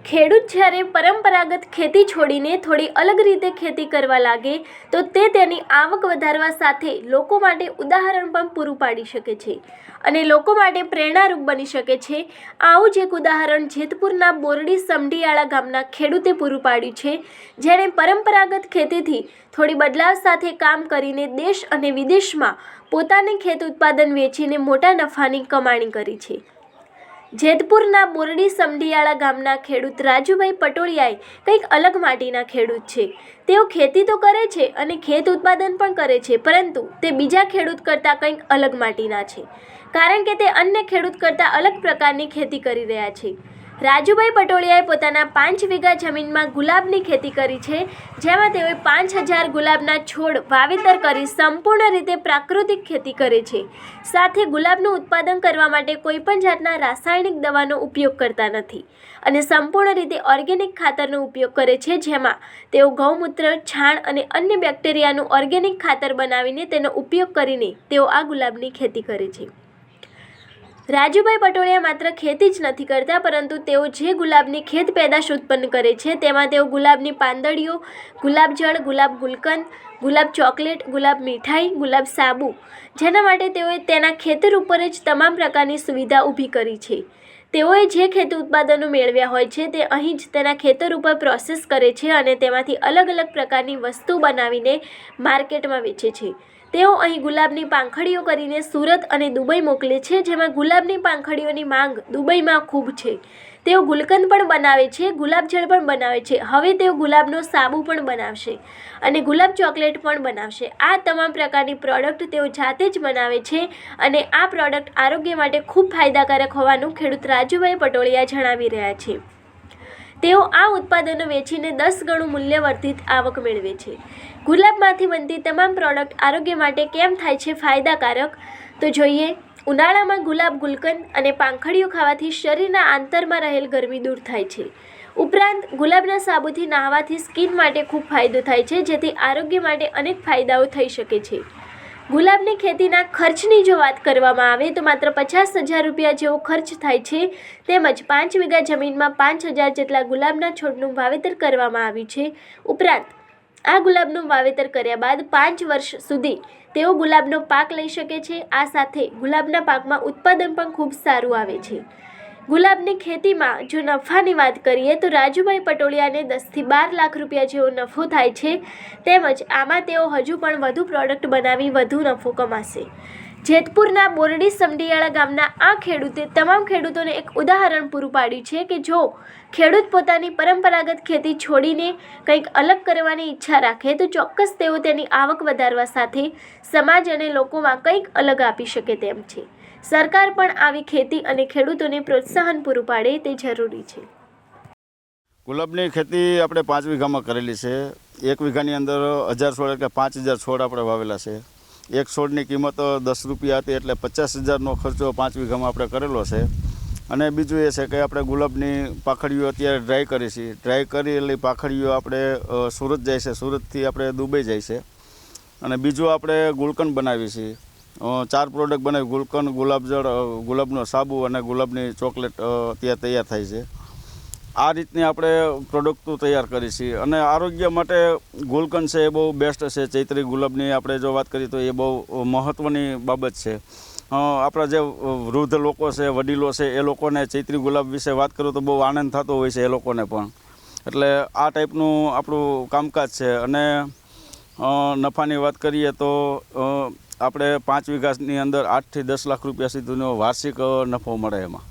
ખેડૂત જ્યારે પરંપરાગત ખેતી છોડીને થોડી અલગ રીતે ખેતી કરવા લાગે તો તે તેની આવક વધારવા સાથે લોકો માટે ઉદાહરણ પણ પૂરું પાડી શકે છે અને લોકો માટે પ્રેરણારૂપ બની શકે છે। આવું જ એક ઉદાહરણ જેતપુરના બોરડી સમઢિયાળા ગામના ખેડૂતે પૂરું પાડ્યું છે, જેણે પરંપરાગત ખેતીથી થોડી બદલાવ સાથે કામ કરીને દેશ અને વિદેશમાં પોતાની ખેત ઉત્પાદન વેચીને મોટા નફાની કમાણી કરી છે। જેતપુરના બોરડી સમઢિયાળા ગામના ખેડૂત રાજુભાઈ પટોળિયાએ કંઈક અલગ માટીના ખેડૂત છે। તેઓ ખેતી તો કરે છે અને ખેત ઉત્પાદન પણ કરે છે, પરંતુ તે બીજા ખેડૂત કરતાં કંઈક અલગ માટીના છે, કારણ કે તે અન્ય ખેડૂત કરતાં અલગ પ્રકારની ખેતી કરી રહ્યા છે। રાજુભાઈ પટોળિયાએ પોતાના 5 વીઘા જમીનમાં ગુલાબની ખેતી કરી છે, જેમાં તેઓએ 5000 ગુલાબના છોડ વાવેતર કરી સંપૂર્ણ રીતે પ્રાકૃતિક ખેતી કરે છે। સાથે ગુલાબનું ઉત્પાદન કરવા માટે કોઈપણ જાતના રાસાયણિક દવાનો ઉપયોગ કરતા નથી અને સંપૂર્ણ રીતે ઓર્ગેનિક ખાતરનો ઉપયોગ કરે છે, જેમાં તેઓ ગૌમૂત્ર, છાણ અને અન્ય બેક્ટેરિયાનું ઓર્ગેનિક ખાતર બનાવીને તેનો ઉપયોગ કરીને તેઓ આ ગુલાબની ખેતી કરે છે। રાજુભાઈ પટોળિયા માત્ર ખેતી જ નથી કરતા, પરંતુ તેઓ જે ગુલાબની ખેત પેદાશ ઉત્પન્ન કરે છે તેમાં તેઓ ગુલાબની પાંદડીઓ, ગુલાબ જળ, ગુલાબ ગુલકંદ, ગુલાબ ચોકલેટ, ગુલાબ મીઠાઈ, ગુલાબ સાબુ, જેના માટે તેઓએ તેના ખેતર ઉપર જ તમામ પ્રકારની સુવિધા ઊભી કરી છે। તેઓએ જે ખેત ઉત્પાદનો મેળવ્યા હોય છે તે અહીં જ તેના ખેતર ઉપર પ્રોસેસ કરે છે અને તેમાંથી અલગ અલગ પ્રકારની વસ્તુ બનાવીને માર્કેટમાં વેચે છે। તેઓ અહીં ગુલાબની પાંખડીઓ કરીને સુરત અને દુબઈ મોકલે છે, જેમાં ગુલાબની પાંખડીઓની માંગ દુબઈમાં ખૂબ છે। તેઓ ગુલકંદ પણ બનાવે છે, ગુલાબજળ પણ બનાવે છે, હવે તેઓ ગુલાબનો સાબુ પણ બનાવશે અને ગુલાબ ચોકલેટ પણ બનાવશે। આ તમામ પ્રકારની પ્રોડક્ટ તેઓ જાતે જ બનાવે છે અને આ પ્રોડક્ટ આરોગ્ય માટે ખૂબ ફાયદાકારક હોવાનું ખેડૂત રાજુભાઈ પટોળિયા જણાવી રહ્યા છે। તેઓ આ ઉત્પાદનો વેચીને 10 ગણું મૂલ્યવર્ધિત આવક મેળવે છે। ગુલાબમાંથી બનતી તમામ પ્રોડક્ટ આરોગ્ય માટે કેમ થાય છે ફાયદાકારક, તો જોઈએ। ઉનાળામાં ગુલાબ ગુલકંદ અને પાંખડીઓ ખાવાથી શરીરના આંતરમાં રહેલ ગરમી દૂર થાય છે। ઉપરાંત ગુલાબના સાબુથી નહાવાથી સ્કિન માટે ખૂબ ફાયદો થાય છે, જેથી આરોગ્ય માટે અનેક ફાયદાઓ થઈ શકે છે। ગુલાબની ખેતીના ખર્ચની જો વાત કરવામાં આવે તો માત્ર 50,000 રૂપિયા જેવો ખર્ચ થાય છે, તેમજ 5 વીઘા જમીનમાં 5000 જેટલા ગુલાબના છોડનું વાવેતર કરવામાં આવ્યું છે। ઉપરાંત આ ગુલાબનું વાવેતર કર્યા બાદ 5 વર્ષ સુધી તેઓ ગુલાબનો પાક લઈ શકે છે। આ સાથે ગુલાબના પાકમાં ઉત્પાદન પણ ખૂબ સારું આવે છે। ગુલાબની ખેતીમાં જો નફાની વાત કરીએ તો રાજુભાઈ પટોળિયાને 10 થી 12 લાખ રૂપિયા જેવો નફો થાય છે, તેમજ આમાં તેઓ હજુ પણ વધુ પ્રોડક્ટ બનાવી વધુ નફો કમાશે। જેતપુરના બોરડી સમઢિયાળા ગામના આ ખેડૂતે તમામ ખેડૂતોને એક ઉદાહરણ પૂરું પાડ્યું છે કે જો ખેડૂત પોતાની પરંપરાગત ખેતી છોડીને કંઈક અલગ કરવાની ઈચ્છા રાખે તો ચોક્કસ તેઓ તેની આવક વધારવા સાથે સમાજ અને લોકોમાં કંઈક અલગ આપી શકે તેમ છે। સરકાર પણ આવી ખેતી અને ખેડૂતોને પ્રોત્સાહન પૂરું પાડે તે જરૂરી છે। ગુલાબની ખેતી આપણે 5 વીઘામાં કરેલી છે। 1 વીઘાની અંદર 1000 છોડ એટલે 5000 છોડ આપણે વાવેલા છે। એક છોડની કિંમત 10 રૂપિયા હતી, એટલે 50,000નો ખર્ચો 5 વીઘામાં આપણે કરેલો છે। અને બીજું એ છે કે આપણે ગુલાબની પાંખડીઓ અત્યારે ડ્રાય કરી છે। ડ્રાય કરેલી પાંખડીઓ આપણે સુરત જાય છે, સુરતથી આપણે દુબઈ જાય છે। અને બીજું આપણે ગુલકંદ બનાવીએ છીએ। 4 પ્રોડક્ટ બનાવી, ગુલકંદ, ગુલાબજળ, ગુલાબનો સાબુ અને ગુલાબની ચોકલેટ ત્યાં તૈયાર થાય છે। આ રીતની આપણે પ્રોડક્ટો તૈયાર કરી છીએ। અને આરોગ્ય માટે ગુલકંદ છે એ બહુ બેસ્ટ છે। ચૈત્રી ગુલાબની આપણે જો વાત કરીએ તો એ બહુ મહત્ત્વની બાબત છે। આપણા જે વૃદ્ધ લોકો છે, વડીલો છે, એ લોકોને ચૈત્રી ગુલાબ વિશે વાત કરું તો બહુ આનંદ થતો હોય છે એ લોકોને પણ। એટલે આ ટાઈપનું આપણું કામકાજ છે। અને નફાની વાત કરીએ તો આપણે 5 વીઘાની અંદર 8 થી 10 લાખ રૂપિયા સુધીનો વાર્ષિક નફો મળે એમાં।